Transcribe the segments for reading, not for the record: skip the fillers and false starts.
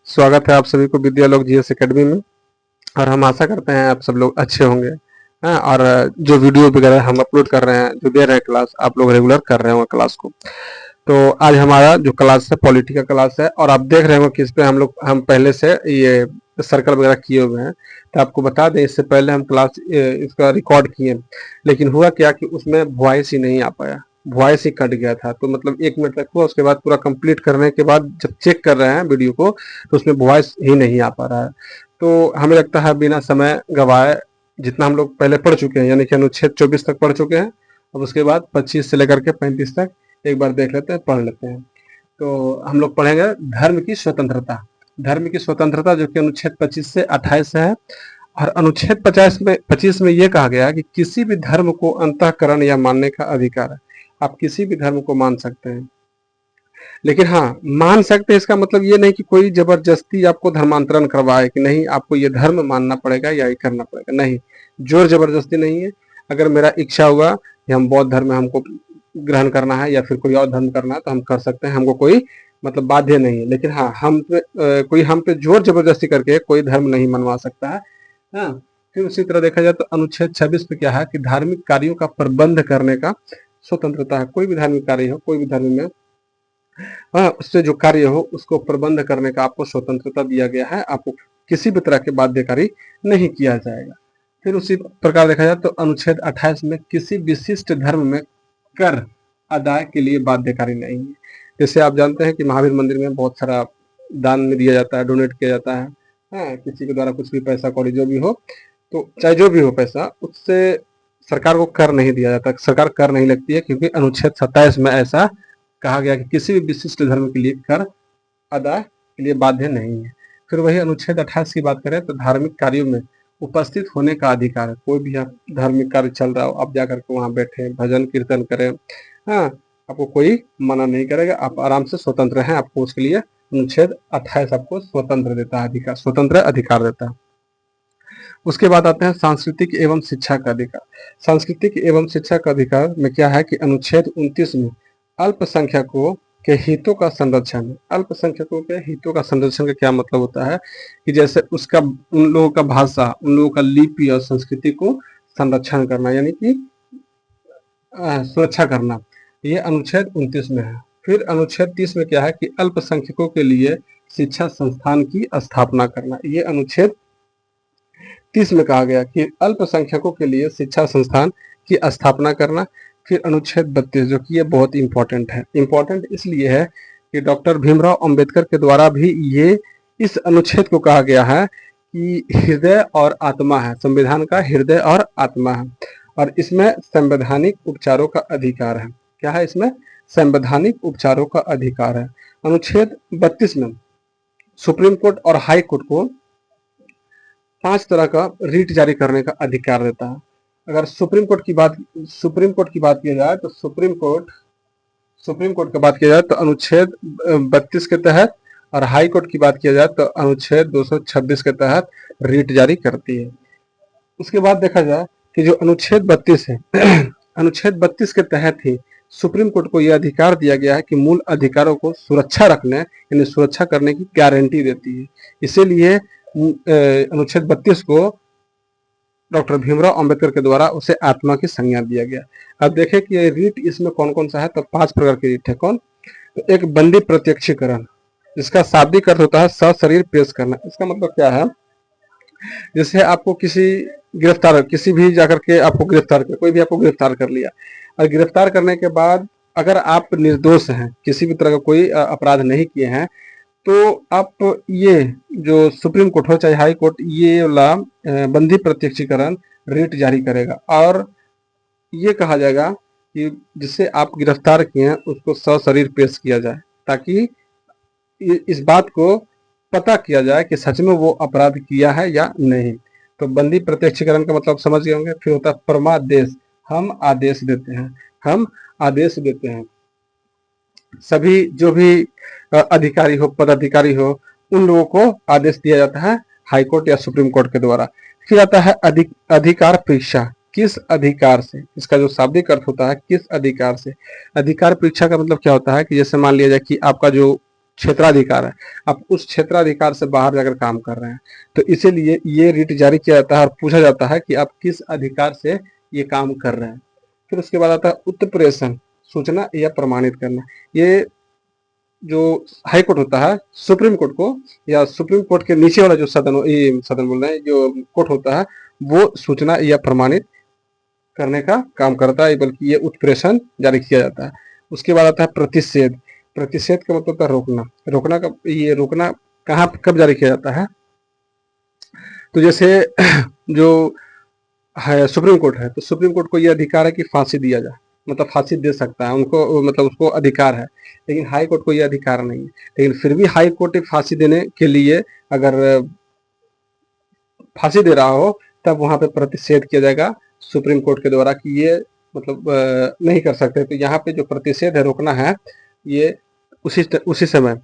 स्वागत है आप सभी को विद्यालोक जीएस एकेडमी में। और हम आशा करते हैं आप सब लोग अच्छे होंगे। हाँ, और जो वीडियो वगैरह हम अपलोड कर रहे हैं, जो दे रहे हैं क्लास, आप लोग रेगुलर कर रहे होंगे क्लास को। तो आज हमारा जो क्लास है पॉलिटी का क्लास है, और आप देख रहे होंगे कि इस पे हम पहले से ये सर्कल वगैरह किए हुए हैं। तो आपको बता दें, इससे पहले हम क्लास इसका रिकॉर्ड किए, लेकिन हुआ क्या कि उसमें वॉइस ही नहीं आ पाया, वॉइस ही कट गया था। तो मतलब 1 मिनट तक हुआ, उसके बाद पूरा कंप्लीट करने के बाद जब चेक कर रहे हैं वीडियो को, तो उसमें वॉइस ही नहीं आ पा रहा है। तो हमें लगता है बिना समय गवाए, जितना हम लोग पहले पढ़ चुके हैं, यानी कि अनुच्छेद 24 तक पढ़ चुके हैं, अब उसके बाद 25 से लेकर के 35 तक एक बार देख लेते हैं, पढ़ लेते हैं। तो हम लोग पढ़ेंगे धर्म की स्वतंत्रता। धर्म की स्वतंत्रता जो कि अनुच्छेद 25 से 28 है। और अनुच्छेद 25 में ये कहा गया है कि किसी भी धर्म को अंतःकरण या मानने का अधिकार है। आप किसी भी धर्म को मान सकते हैं, लेकिन हाँ, मान सकते हैं इसका मतलब ये नहीं कि कोई जबरदस्ती आपको धर्मांतरण करवाए कि नहीं आपको ये धर्म मानना पड़ेगा या ये करना पड़ेगा। नहीं, जोर जबरदस्ती नहीं है। अगर मेरा इच्छा हुआ कि हम बौद्ध धर्म में हमको ग्रहण करना है या फिर कोई और धर्म करना है, तो हम कर सकते हैं, हमको कोई मतलब बाध्य नहीं है। लेकिन हाँ, कोई हम पे जोर जबरदस्ती करके कोई धर्म नहीं मनवा सकता है। हाँ, फिर उसी तरह देखा जाए तो अनुच्छेद 26 पे क्या है कि धार्मिक कार्यों का प्रबंध करने का स्वतंत्रता है। कोई भी धार्मिक कार्य हो, कोई भी धर्म में, हाँ, उससे जो कार्य हो उसको प्रबंध करने का आपको स्वतंत्रता दिया गया है। आपको किसी भी तरह के बाध्यकारी नहीं किया जाएगा। फिर उसी प्रकार देखा जाए तो अनुच्छेद 28 में किसी विशिष्ट धर्म में कर अदाय के लिए बाध्यकारी नहीं है। जैसे आप जानते हैं कि महावीर मंदिर में बहुत सारा दान में दिया जाता है, डोनेट किया जाता है। हाँ, किसी के द्वारा कुछ भी पैसा कौड़ी जो भी हो, तो चाहे जो भी हो पैसा, उससे सरकार को कर नहीं दिया जाता, सरकार कर नहीं लगती है, क्योंकि अनुच्छेद 27 में ऐसा कहा गया कि किसी भी विशिष्ट धर्म के लिए कर अदा के लिए बाध्य नहीं है। फिर वही अनुच्छेद 28 की बात करें तो धार्मिक कार्यों में उपस्थित होने का अधिकार है। कोई भी आप धार्मिक कार्य चल रहा हो, आप जाकर के वहां बैठे भजन कीर्तन करें, हाँ, आपको कोई मना नहीं करेगा, आप आराम से स्वतंत्र हैं। आपको उसके लिए अनुच्छेद 28 आपको स्वतंत्र देता है, अधिकार, स्वतंत्र अधिकार देता है। उसके बाद आते हैं सांस्कृतिक एवं शिक्षा का अधिकार। सांस्कृतिक एवं शिक्षा का अधिकार में क्या है कि अनुच्छेद 29 में अल्पसंख्यकों के हितों का संरक्षण है। अल्पसंख्यकों के हितों का संरक्षण का क्या मतलब होता है कि जैसे उसका, उन लोगों का भाषा, उन लोगों का लिपि और संस्कृति को संरक्षण करना, यानी कि सुरक्षा करना, ये अनुच्छेद 29 में है। फिर अनुच्छेद 30 में क्या है कि अल्पसंख्यकों के लिए शिक्षा संस्थान की स्थापना करना, ये अनुच्छेद 30 में कहा गया कि अल्पसंख्यकों के लिए शिक्षा संस्थान की स्थापना करना। फिर अनुच्छेद 32 जो कि ये बहुत इंपॉर्टेंट है, इंपॉर्टेंट इसलिए है कि डॉक्टर भीमराव अंबेडकर के द्वारा भी ये इस अनुच्छेद को कहा गया है कि हृदय और आत्मा है, संविधान का हृदय और आत्मा है, और इसमें संवैधानिक उपचारों का अधिकार है। क्या है इसमें? संवैधानिक उपचारों का अधिकार है। अनुच्छेद 32 में सुप्रीम कोर्ट और हाई कोर्ट को 5 तरह का रीट जारी करने का अधिकार देता है। अगर सुप्रीम कोर्ट की बात की जाए तो सुप्रीम कोर्ट की बात की जाए तो अनुच्छेद 32 के तहत, और हाई कोर्ट की बात किया जाए तो अनुच्छेद 226 के तहत रीट जारी करती है। उसके बाद देखा जाए कि जो अनुच्छेद 32 है अनुच्छेद 32 के तहत ही सुप्रीम कोर्ट को यह अधिकार दिया गया है कि मूल अधिकारों को सुरक्षा रखने, यानी सुरक्षा करने की गारंटी देती है। इसीलिए अनुच्छेद 32 को डॉक्टर भीमराव अंबेडकर के द्वारा उसे आत्मा की संज्ञा दिया गया। अब देखें कि ये रीट इसमें कौन कौन सा है, तो 5 प्रकार के रीट है। कौन? तो एक बंदी प्रत्यक्षीकरण, जिसका शाब्दिक अर्थ होता है सशरीर पेश करना। इसका मतलब क्या है? जैसे आपको किसी भी जाकर के आपको गिरफ्तार कर, कोई भी आपको गिरफ्तार कर लिया, और गिरफ्तार करने के बाद अगर आप निर्दोष हैं, किसी भी तरह का कोई अपराध नहीं किए हैं, तो आप ये जो सुप्रीम कोर्ट हो चाहे हाई कोर्ट, ये वाला बंदी प्रत्यक्षीकरण रीट जारी करेगा, और ये कहा जाएगा कि जिसे आप गिरफ्तार किए हैं उसको सशरीर पेश किया जाए, ताकि इस बात को पता किया जाए कि सच में वो अपराध किया है या नहीं। तो बंदी प्रत्यक्षीकरण का मतलब समझ गए होंगे। फिर होता है परमादेश, हम आदेश देते हैं, हम आदेश देते हैं। सभी जो भी अधिकारी हो, पदाधिकारी हो, उन लोगों को आदेश दिया जाता है हाई कोर्ट या सुप्रीम कोर्ट के द्वारा। फिर आता है अधिकार परीक्षा, किस अधिकार से? इसका जो शाब्दिक अर्थ होता है किस अधिकार से। अधिकार परीक्षा का मतलब क्या होता है कि जैसे मान लिया जाए कि आपका जो क्षेत्राधिकार है, आप उस क्षेत्राधिकार से बाहर जाकर काम कर रहे हैं, तो इसीलिए ये रिट जारी किया जाता है और पूछा जाता है कि आप किस अधिकार से ये काम कर रहे हैं। फिर उसके बाद आता है उत्प्रेषण, सूचना या प्रमाणित करना। ये जो हाई कोर्ट होता है, सुप्रीम कोर्ट को या सुप्रीम कोर्ट के नीचे वाला जो सदन बोल रहे हैं, जो कोर्ट होता है, वो सूचना या प्रमाणित करने का काम करता है, बल्कि ये उत्प्रेषण जारी किया जाता है। उसके बाद आता है प्रतिषेध। प्रतिषेध का मतलब होता है रोकना। रोकना का ये रोकना कहाँ कब जारी किया जाता है, तो जैसे जो है सुप्रीम कोर्ट है, तो सुप्रीम कोर्ट को ये अधिकार है कि फांसी दिया जाए, मतलब फांसी दे सकता है उनको, मतलब उसको अधिकार है। लेकिन हाई कोर्ट को ये अधिकार नहीं है। लेकिन फिर भी हाई कोर्ट फांसी देने के लिए अगर फांसी दे रहा हो, तब वहां पे प्रतिषेध किया जाएगा सुप्रीम कोर्ट के द्वारा कि ये मतलब नहीं कर सकते। तो यहाँ पे जो प्रतिषेध है, रोकना है, ये उसी समय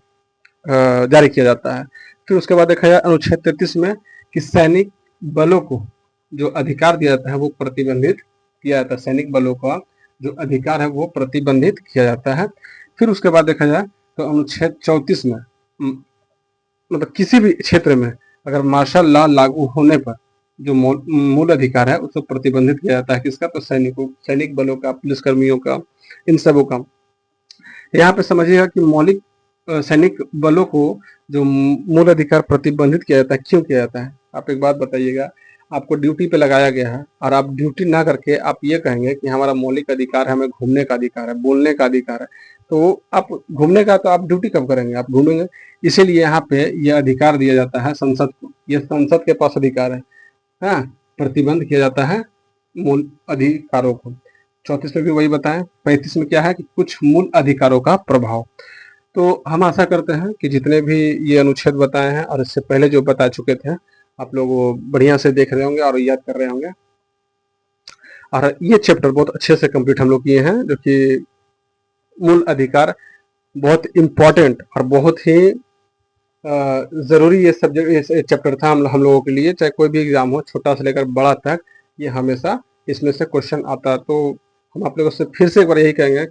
जारी किया जाता है। फिर उसके बाद देखा जाए अनुच्छेद 33 में कि सैनिक बलों को जो अधिकार दिया जाता है वो प्रतिबंधित किया जाता है। सैनिक बलों का जो अधिकार है वो प्रतिबंधित किया जाता है। फिर उसके बाद देखा जाए तो अनुच्छेद 34 में मतलब किसी भी क्षेत्र में अगर मार्शल लॉ लागू होने पर जो मूल अधिकार है उसको प्रतिबंधित किया जाता है। किसका? तो सैनिक बलों का, पुलिसकर्मियों का, इन सबों का। यहाँ पे समझिएगा कि मौलिक सैनिक बलों को जो मूल अधिकार प्रतिबंधित किया जाता है, क्यों किया जाता है? आप एक बात बताइएगा, आपको ड्यूटी पे लगाया गया है और आप ड्यूटी ना करके आप ये कहेंगे कि हमारा मौलिक अधिकार है, हमें घूमने का अधिकार है, बोलने का अधिकार है, तो आप घूमने का, तो आप ड्यूटी कब करेंगे? आप घूमेंगे। इसीलिए यहाँ पे यह अधिकार दिया जाता है संसद को, ये संसद के पास अधिकार है। हाँ, प्रतिबंध किया जाता है मूल अधिकारों को। 34 में भी वही बताएं। 35 में क्या है कि कुछ मूल अधिकारों का प्रभाव। तो हम आशा करते हैं कि जितने भी ये अनुच्छेद बताए हैं और इससे पहले जो बता चुके थे, आप लोग वो बढ़िया से देख रहे होंगे और याद कर रहे होंगे। और ये चैप्टर बहुत अच्छे से कंप्लीट हम लोग किए हैं, जो कि मूल अधिकार बहुत इम्पोर्टेंट और बहुत ही ज़रूरी ये सब्जेक्ट, ये चैप्टर था हम लोगों के लिए। चाहे कोई भी एग्जाम हो, छोटा से लेकर बड़ा तक, ये हमेशा इसमें से क्वेश्चन आता है। तो हम आप लोगों से फिर से एक बार यही कहेंगे,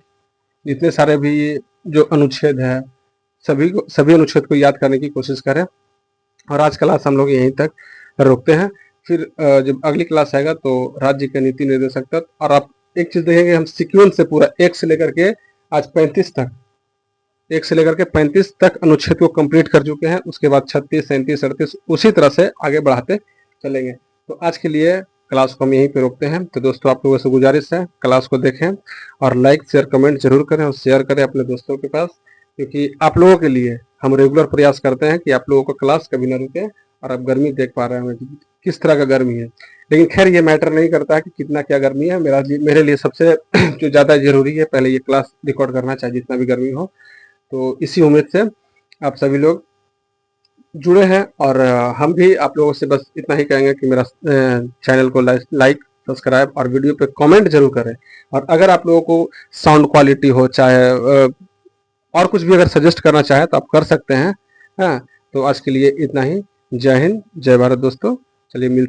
जितने सारे भी जो अनुच्छेद है, सभी अनुच्छेद को याद करने की कोशिश करें। और आज क्लास हम लोग यहीं तक रोकते हैं। फिर जब अगली क्लास आएगा तो राज्य के नीति निर्देशक तक, और आप एक चीज देखेंगे, हम सीक्वेंस से पूरा 1 से लेकर के आज 35 तक, 1 से लेकर के 35 तक अनुच्छेद को कंप्लीट कर चुके हैं। उसके बाद 36, 37, 38 उसी तरह से आगे बढ़ाते चलेंगे। तो आज के लिए क्लास को हम यहीं पे रोकते हैं। तो दोस्तों, आप लोगों से गुजारिश है, क्लास को देखें और लाइक शेयर कमेंट जरूर करें और शेयर करें अपने दोस्तों के पास, क्योंकि आप लोगों के लिए हम रेगुलर प्रयास करते हैं कि आप लोगों को क्लास कभी ना रुके। और आप गर्मी देख पा रहे हैं किस तरह का गर्मी है, लेकिन खैर ये मैटर नहीं करता है कि कितना क्या गर्मी है। मेरे लिए सबसे जो ज़्यादा जरूरी है, पहले ये क्लास रिकॉर्ड करना, चाहे जितना भी गर्मी हो। तो इसी उम्मीद से आप सभी लोग जुड़े हैं, और हम भी आप लोगों से बस इतना ही कहेंगे कि मेरा चैनल को लाइक, सब्सक्राइब और वीडियो पे कमेंट जरूर करें। और अगर आप लोगों को साउंड क्वालिटी हो, चाहे और कुछ भी अगर सजेस्ट करना चाहे तो आप कर सकते हैं। हाँ, तो आज के लिए इतना ही। जय हिंद, जय भारत दोस्तों। चलिए मिलते हैं।